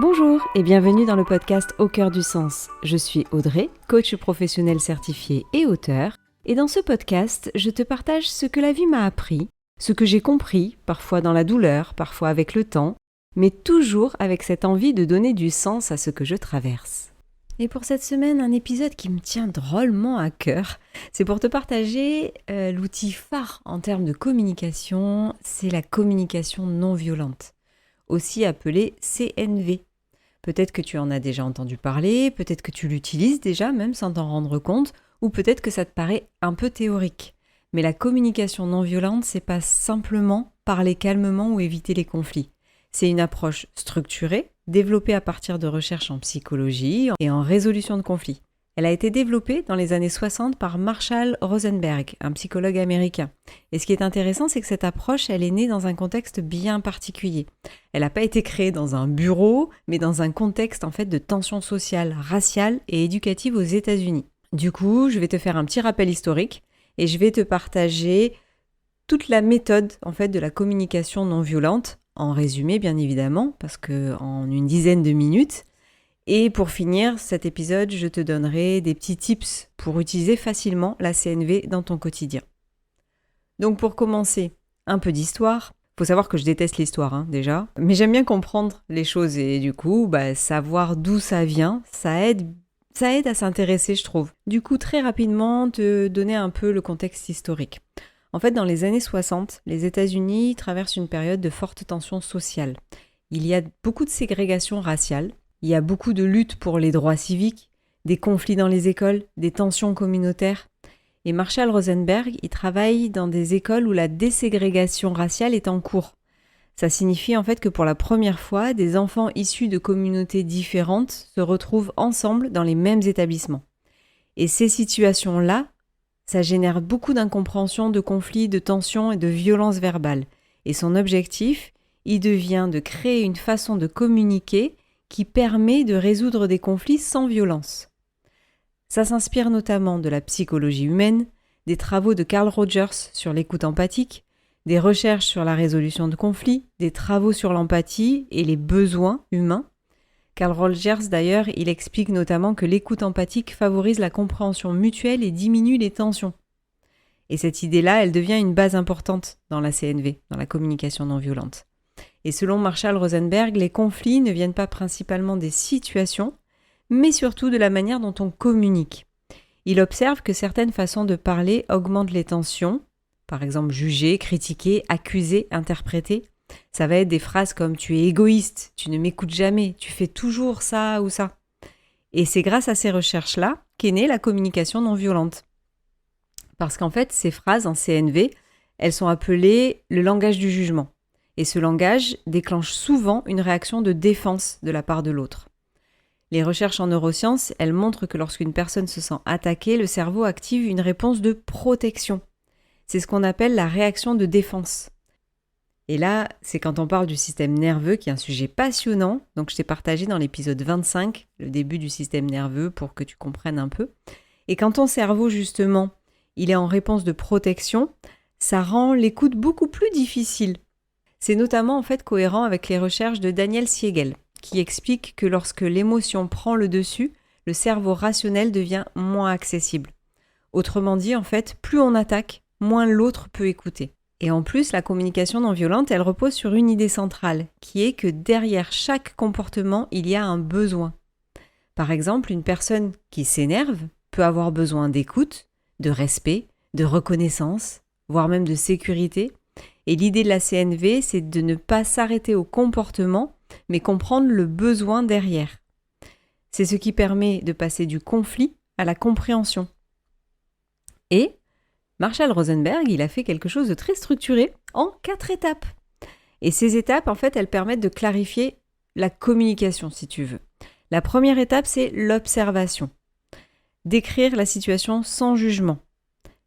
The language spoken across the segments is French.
Bonjour et bienvenue dans le podcast Au cœur du sens. Je suis Audrey, coach professionnel certifié et auteur. Et dans ce podcast, je te partage ce que la vie m'a appris, ce que j'ai compris, parfois dans la douleur, parfois avec le temps, mais toujours avec cette envie de donner du sens à ce que je traverse. Et pour cette semaine, un épisode qui me tient drôlement à cœur, c'est pour te partager l'outil phare en termes de communication, c'est la communication non violente, aussi appelée CNV. Peut-être que tu en as déjà entendu parler, peut-être que tu l'utilises déjà même sans t'en rendre compte, ou peut-être que ça te paraît un peu théorique. Mais la communication non violente, c'est pas simplement parler calmement ou éviter les conflits. C'est une approche structurée, développée à partir de recherches en psychologie et en résolution de conflits. Elle a été développée dans les années 60 par Marshall Rosenberg, un psychologue américain. Et ce qui est intéressant, c'est que cette approche, elle est née dans un contexte bien particulier. Elle n'a pas été créée dans un bureau, mais dans un contexte en fait de tension sociale, raciale et éducative aux États-Unis. Du coup, je vais te faire un petit rappel historique et je vais te partager toute la méthode en fait de la communication non violente, en résumé bien évidemment, parce qu'en une dizaine de minutes. Et pour finir cet épisode, je te donnerai des petits tips pour utiliser facilement la CNV dans ton quotidien. Donc pour commencer, un peu d'histoire. Faut savoir que je déteste l'histoire déjà, mais j'aime bien comprendre les choses et du coup, savoir d'où ça vient, ça aide à s'intéresser, je trouve. Du coup, très rapidement, te donner un peu le contexte historique. En fait, dans les années 60, les États-Unis traversent une période de forte tension sociale. Il y a beaucoup de ségrégation raciale. Il y a beaucoup de luttes pour les droits civiques, des conflits dans les écoles, des tensions communautaires. Et Marshall Rosenberg, il travaille dans des écoles où la déségrégation raciale est en cours. Ça signifie en fait que pour la première fois, des enfants issus de communautés différentes se retrouvent ensemble dans les mêmes établissements. Et ces situations-là, ça génère beaucoup d'incompréhension, de conflits, de tensions et de violences verbales. Et son objectif, il devient de créer une façon de communiquer qui permet de résoudre des conflits sans violence. Ça s'inspire notamment de la psychologie humaine, des travaux de Carl Rogers sur l'écoute empathique, des recherches sur la résolution de conflits, des travaux sur l'empathie et les besoins humains. Carl Rogers d'ailleurs, il explique notamment que l'écoute empathique favorise la compréhension mutuelle et diminue les tensions. Et cette idée-là, elle devient une base importante dans la CNV, dans la communication non violente. Et selon Marshall Rosenberg, les conflits ne viennent pas principalement des situations, mais surtout de la manière dont on communique. Il observe que certaines façons de parler augmentent les tensions, par exemple juger, critiquer, accuser, interpréter. Ça va être des phrases comme « tu es égoïste »,« tu ne m'écoutes jamais »,« tu fais toujours ça ou ça ». Et c'est grâce à ces recherches-là qu'est née la communication non violente. Parce qu'en fait, ces phrases en CNV, elles sont appelées le langage du jugement. Et ce langage déclenche souvent une réaction de défense de la part de l'autre. Les recherches en neurosciences, elles montrent que lorsqu'une personne se sent attaquée, le cerveau active une réponse de protection. C'est ce qu'on appelle la réaction de défense. Et là, c'est quand on parle du système nerveux, qui est un sujet passionnant. Donc je t'ai partagé dans l'épisode 25, le début du système nerveux, pour que tu comprennes un peu. Et quand ton cerveau, justement, il est en réponse de protection, ça rend l'écoute beaucoup plus difficile. C'est notamment en fait cohérent avec les recherches de Daniel Siegel, qui explique que lorsque l'émotion prend le dessus, le cerveau rationnel devient moins accessible. Autrement dit, en fait, plus on attaque, moins l'autre peut écouter. Et en plus, la communication non violente, elle repose sur une idée centrale, qui est que derrière chaque comportement, il y a un besoin. Par exemple, une personne qui s'énerve peut avoir besoin d'écoute, de respect, de reconnaissance, voire même de sécurité. Et l'idée de la CNV, c'est de ne pas s'arrêter au comportement, mais comprendre le besoin derrière. C'est ce qui permet de passer du conflit à la compréhension. Et Marshall Rosenberg, il a fait quelque chose de très structuré en 4 étapes. Et ces étapes, en fait, elles permettent de clarifier la communication, si tu veux. La première étape, c'est l'observation. Décrire la situation sans jugement.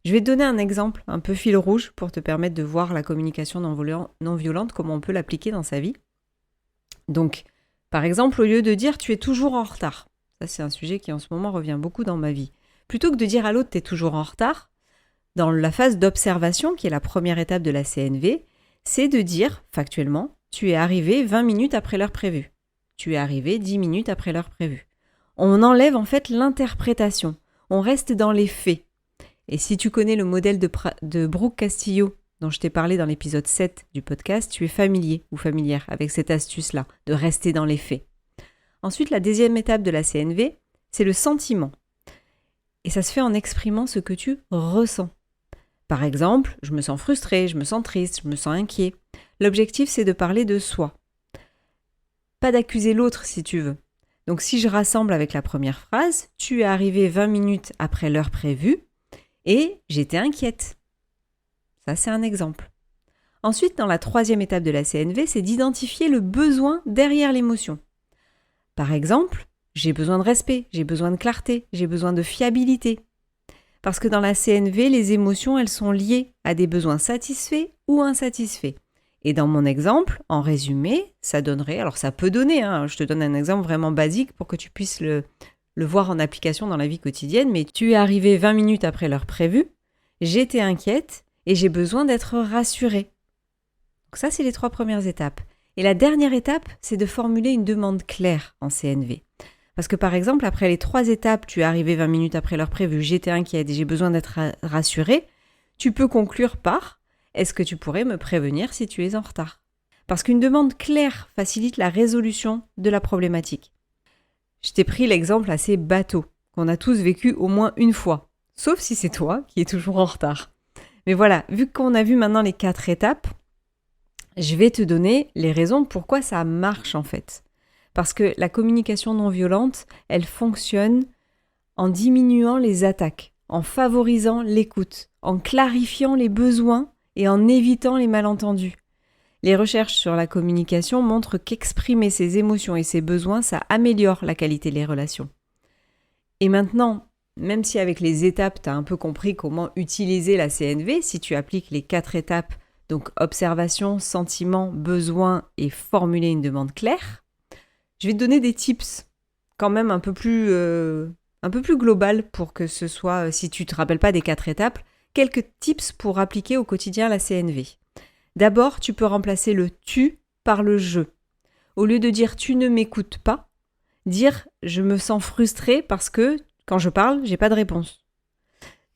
Je vais te donner un exemple un peu fil rouge pour te permettre de voir la communication non violente, comment on peut l'appliquer dans sa vie. Donc, par exemple, au lieu de dire « tu es toujours en retard », ça c'est un sujet qui en ce moment revient beaucoup dans ma vie. Plutôt que de dire à l'autre « tu es toujours en retard », dans la phase d'observation, qui est la première étape de la CNV, c'est de dire, factuellement, « tu es arrivé 20 minutes après l'heure prévue ». tu es arrivé 10 minutes après l'heure prévue. On enlève en fait l'interprétation. On reste dans les faits. Et si tu connais le modèle de Brooke Castillo, dont je t'ai parlé dans l'épisode 7 du podcast, tu es familier ou familière avec cette astuce-là, de rester dans les faits. Ensuite, la deuxième étape de la CNV, c'est le sentiment. Et ça se fait en exprimant ce que tu ressens. Par exemple, je me sens frustrée, je me sens triste, je me sens inquiet. L'objectif, c'est de parler de soi. Pas d'accuser l'autre si tu veux. Donc si je rassemble avec la première phrase, tu es arrivé 20 minutes après l'heure prévue et j'étais inquiète. Ça, c'est un exemple. Ensuite, dans la troisième étape de la CNV, c'est d'identifier le besoin derrière l'émotion. Par exemple, j'ai besoin de respect, j'ai besoin de clarté, j'ai besoin de fiabilité. Parce que dans la CNV, les émotions, elles sont liées à des besoins satisfaits ou insatisfaits. Et dans mon exemple, en résumé, ça donnerait, alors ça peut donner, je te donne un exemple vraiment basique pour que tu puisses le voir en application dans la vie quotidienne, mais tu es arrivé 20 minutes après l'heure prévue, j'étais inquiète et j'ai besoin d'être rassurée. Donc ça, c'est les 3 premières étapes. Et la dernière étape, c'est de formuler une demande claire en CNV. Parce que par exemple, après les 3 étapes, tu es arrivé 20 minutes après l'heure prévue, j'étais inquiète et j'ai besoin d'être rassurée, tu peux conclure par « Est-ce que tu pourrais me prévenir si tu es en retard ?» Parce qu'une demande claire facilite la résolution de la problématique. Je t'ai pris l'exemple assez bateau, qu'on a tous vécu au moins une fois, sauf si c'est toi qui es toujours en retard. Mais voilà, vu qu'on a vu maintenant les 4 étapes, je vais te donner les raisons pourquoi ça marche en fait. Parce que la communication non violente, elle fonctionne en diminuant les attaques, en favorisant l'écoute, en clarifiant les besoins et en évitant les malentendus. Les recherches sur la communication montrent qu'exprimer ses émotions et ses besoins, ça améliore la qualité des relations. Et maintenant, même si avec les étapes, tu as un peu compris comment utiliser la CNV, si tu appliques les 4 étapes, donc observation, sentiment, besoin et formuler une demande claire, je vais te donner des tips quand même un peu plus global pour que ce soit, si tu ne te rappelles pas des 4 étapes, quelques tips pour appliquer au quotidien la CNV. D'abord, tu peux remplacer le « tu » par le « je ». Au lieu de dire « tu ne m'écoutes pas », dire « je me sens frustrée parce que quand je parle, j'ai pas de réponse ».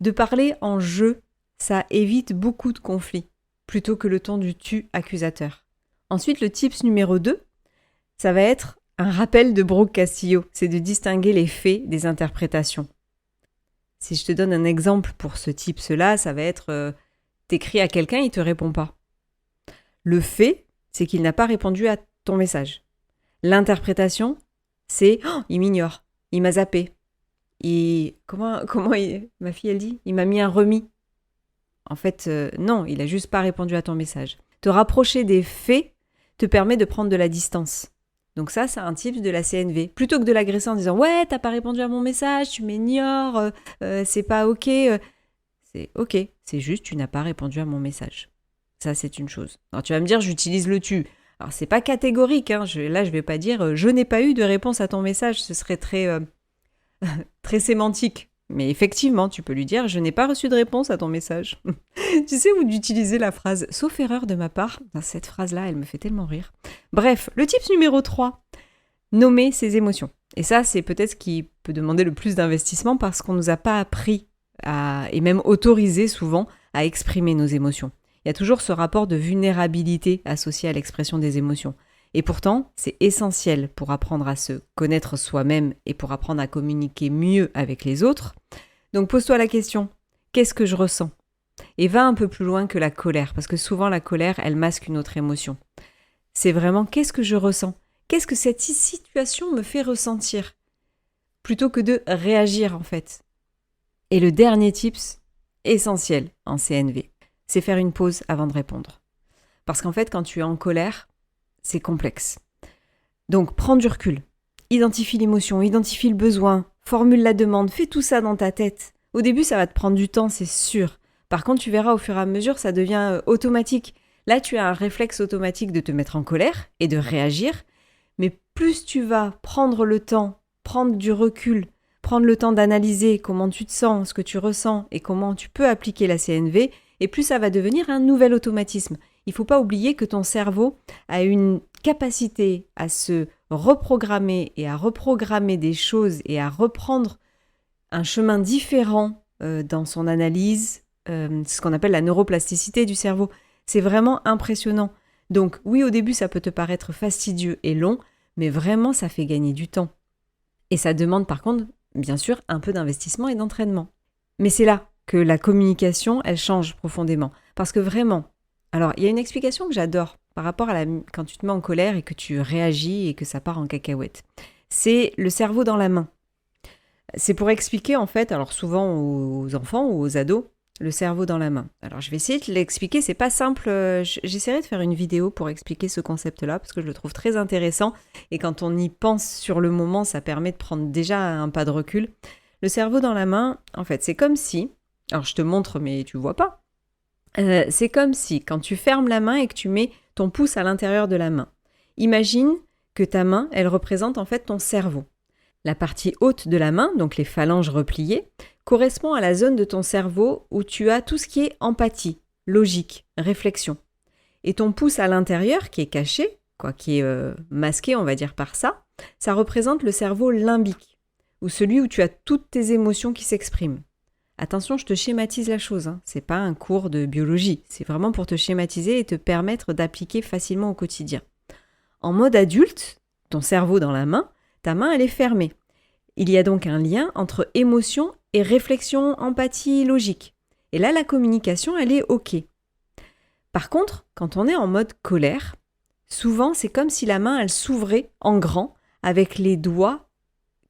De parler en « je », ça évite beaucoup de conflits, plutôt que le ton du « tu » accusateur. Ensuite, le tips numéro 2, ça va être un rappel de Brooke Castillo, c'est de distinguer les faits des interprétations. Si je te donne un exemple pour ce tips-là, ça va être t'écris à quelqu'un, il ne te répond pas. Le fait, c'est qu'il n'a pas répondu à ton message. L'interprétation, c'est il m'ignore, il m'a zappé. Ma fille elle dit, il m'a mis un remis. En fait, non, il a juste pas répondu à ton message. Te rapprocher des faits te permet de prendre de la distance. Donc ça, c'est un tips de la CNV. Plutôt que de l'agresser en disant « Ouais, t'as pas répondu à mon message, tu m'ignores, c'est pas ok. » C'est ok, c'est juste tu n'as pas répondu à mon message. Ça, c'est une chose. Alors tu vas me dire, j'utilise le « tu ». Alors c'est pas catégorique, là je vais pas dire « Je n'ai pas eu de réponse à ton message », ce serait très sémantique. Mais effectivement, tu peux lui dire « Je n'ai pas reçu de réponse à ton message ». Tu sais, ou d'utiliser la phrase « Sauf erreur de ma part ». Cette phrase-là, elle me fait tellement rire. Bref, le tips numéro 3, nommer ses émotions. Et ça, c'est peut-être ce qui peut demander le plus d'investissement parce qu'on ne nous a pas appris et même autorisé souvent à exprimer nos émotions. Il y a toujours ce rapport de vulnérabilité associé à l'expression des émotions. Et pourtant, c'est essentiel pour apprendre à se connaître soi-même et pour apprendre à communiquer mieux avec les autres. Donc pose-toi la question, qu'est-ce que je ressens ? Et va un peu plus loin que la colère, parce que souvent la colère, elle masque une autre émotion. C'est vraiment qu'est-ce que je ressens ? Qu'est-ce que cette situation me fait ressentir ? Plutôt que de réagir en fait. Et le dernier tips, essentiel en CNV, c'est faire une pause avant de répondre. Parce qu'en fait, quand tu es en colère, c'est complexe. Donc, prends du recul. Identifie l'émotion, identifie le besoin, formule la demande, fais tout ça dans ta tête. Au début, ça va te prendre du temps, c'est sûr. Par contre, tu verras au fur et à mesure, ça devient automatique. Là, tu as un réflexe automatique de te mettre en colère et de réagir. Mais plus tu vas prendre le temps, prendre du recul, prendre le temps d'analyser comment tu te sens, ce que tu ressens et comment tu peux appliquer la CNV, et plus ça va devenir un nouvel automatisme. Il ne faut pas oublier que ton cerveau a une capacité à se reprogrammer et à reprogrammer des choses et à reprendre un chemin différent dans son analyse, ce qu'on appelle la neuroplasticité du cerveau. C'est vraiment impressionnant. Donc oui, au début, ça peut te paraître fastidieux et long, mais vraiment, ça fait gagner du temps. Et ça demande par contre, bien sûr, un peu d'investissement et d'entraînement. Mais c'est là que la communication, elle change profondément. Parce que vraiment, alors il y a une explication que j'adore par rapport à quand tu te mets en colère et que tu réagis et que ça part en cacahuète. C'est le cerveau dans la main. C'est pour expliquer en fait, alors souvent aux enfants ou aux ados, le cerveau dans la main. Alors je vais essayer de te l'expliquer, c'est pas simple, j'essaierai de faire une vidéo pour expliquer ce concept-là parce que je le trouve très intéressant et quand on y pense sur le moment, ça permet de prendre déjà un pas de recul. Le cerveau dans la main, en fait, c'est comme si, alors je te montre mais tu vois pas, c'est comme si quand tu fermes la main et que tu mets ton pouce à l'intérieur de la main. Imagine que ta main, elle représente en fait ton cerveau. La partie haute de la main, donc les phalanges repliées, correspond à la zone de ton cerveau où tu as tout ce qui est empathie, logique, réflexion. Et ton pouce à l'intérieur, qui est caché, qui est masqué, on va dire par ça représente le cerveau limbique, ou celui où tu as toutes tes émotions qui s'expriment. Attention, je te schématise la chose, c'est pas un cours de biologie, c'est vraiment pour te schématiser et te permettre d'appliquer facilement au quotidien. En mode adulte, ton cerveau dans la main, ta main elle est fermée. Il y a donc un lien entre émotion et réflexion, empathie, logique. Et là, la communication, elle est OK. Par contre, quand on est en mode colère, souvent, c'est comme si la main, elle s'ouvrait en grand avec les doigts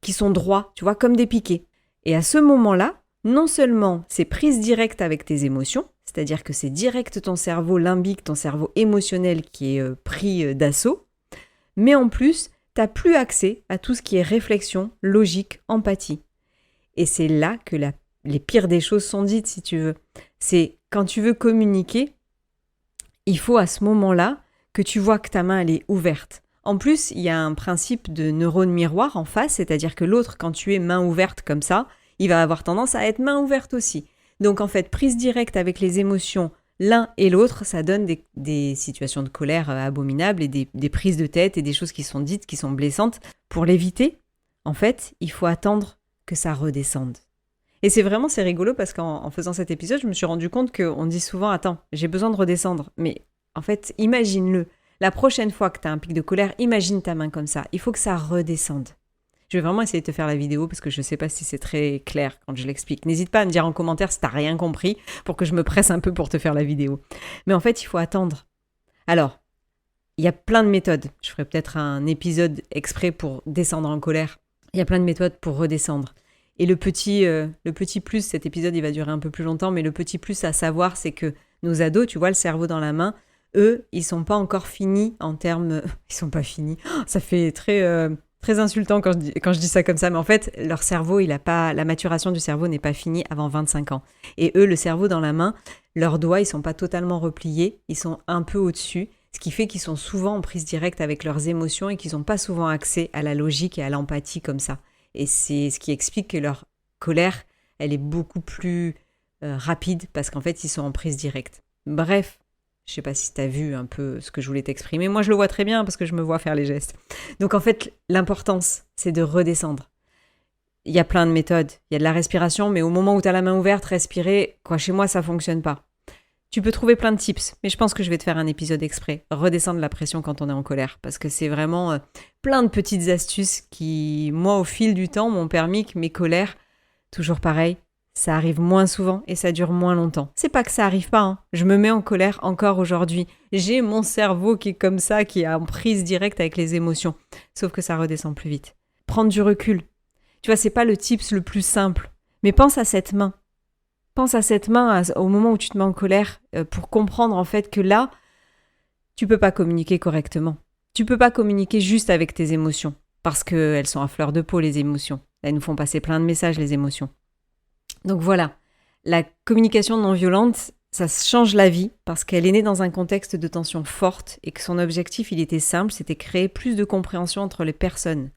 qui sont droits, tu vois, comme des piquets. Et à ce moment-là, non seulement c'est prise directe avec tes émotions, c'est-à-dire que c'est direct ton cerveau limbique, ton cerveau émotionnel qui est pris d'assaut, mais en plus, tu n'as plus accès à tout ce qui est réflexion, logique, empathie. Et c'est là que les pires des choses sont dites, si tu veux. C'est quand tu veux communiquer, il faut à ce moment-là que tu vois que ta main, elle est ouverte. En plus, il y a un principe de neurone miroir en face, c'est-à-dire que l'autre, quand tu es main ouverte comme ça, il va avoir tendance à être main ouverte aussi. Donc en fait, prise directe avec les émotions, l'un et l'autre, ça donne des situations de colère abominables et des prises de tête et des choses qui sont dites, qui sont blessantes. Pour l'éviter, en fait, il faut attendre que ça redescende. Et c'est rigolo parce qu'en faisant cet épisode, je me suis rendu compte qu'on dit souvent « Attends, j'ai besoin de redescendre ». Mais en fait, imagine-le. La prochaine fois que tu as un pic de colère, imagine ta main comme ça. Il faut que ça redescende. Je vais vraiment essayer de te faire la vidéo parce que je ne sais pas si c'est très clair quand je l'explique. N'hésite pas à me dire en commentaire si tu n'as rien compris pour que je me presse un peu pour te faire la vidéo. Mais en fait, il faut attendre. Alors, il y a plein de méthodes. Je ferai peut-être un épisode exprès pour descendre en colère. Il y a plein de méthodes pour redescendre. Et le petit plus, cet épisode, il va durer un peu plus longtemps, mais le petit plus à savoir, c'est que nos ados, tu vois, le cerveau dans la main, eux, ils sont pas encore finis en termes... Ils sont pas finis. Ça fait très insultant quand je dis ça comme ça, mais en fait, leur cerveau, la maturation du cerveau n'est pas finie avant 25 ans. Et eux, le cerveau dans la main, leurs doigts, ils sont pas totalement repliés, ils sont un peu au-dessus, ce qui fait qu'ils sont souvent en prise directe avec leurs émotions et qu'ils n'ont pas souvent accès à la logique et à l'empathie comme ça. Et c'est ce qui explique que leur colère, elle est beaucoup plus rapide parce qu'en fait, ils sont en prise directe. Bref, je sais pas si tu as vu un peu ce que je voulais t'exprimer. Moi, je le vois très bien parce que je me vois faire les gestes. Donc en fait, l'importance, c'est de redescendre. Il y a plein de méthodes. Il y a de la respiration, mais au moment où tu as la main ouverte, respirer, chez moi, ça fonctionne pas. Tu peux trouver plein de tips, mais je pense que je vais te faire un épisode exprès. Redescendre la pression quand on est en colère, parce que c'est vraiment plein de petites astuces qui, moi, au fil du temps, m'ont permis que mes colères, toujours pareil, ça arrive moins souvent et ça dure moins longtemps. C'est pas que ça arrive pas, Je me mets en colère encore aujourd'hui. J'ai mon cerveau qui est comme ça, qui est en prise directe avec les émotions. Sauf que ça redescend plus vite. Prendre du recul. Tu vois, c'est pas le tips le plus simple. Mais pense à cette main. Pense à cette main au moment où tu te mets en colère pour comprendre en fait que là, tu peux pas communiquer correctement. Tu peux pas communiquer juste avec tes émotions parce qu'elles sont à fleur de peau, les émotions. Elles nous font passer plein de messages, les émotions. Donc voilà, la communication non violente, ça change la vie parce qu'elle est née dans un contexte de tension forte et que son objectif, il était simple, c'était créer plus de compréhension entre les personnes.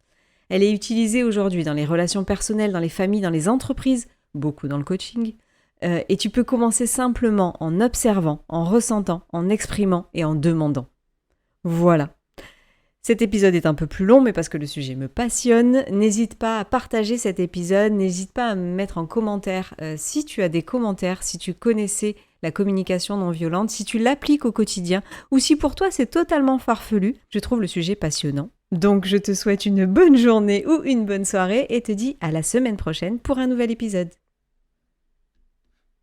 Elle est utilisée aujourd'hui dans les relations personnelles, dans les familles, dans les entreprises, beaucoup dans le coaching. Et tu peux commencer simplement en observant, en ressentant, en exprimant et en demandant. Voilà. Cet épisode est un peu plus long, mais parce que le sujet me passionne. N'hésite pas à partager cet épisode, n'hésite pas à me mettre en commentaire si tu as des commentaires, si tu connaissais la communication non violente, si tu l'appliques au quotidien, ou si pour toi c'est totalement farfelu. Je trouve le sujet passionnant. Donc je te souhaite une bonne journée ou une bonne soirée et te dis à la semaine prochaine pour un nouvel épisode.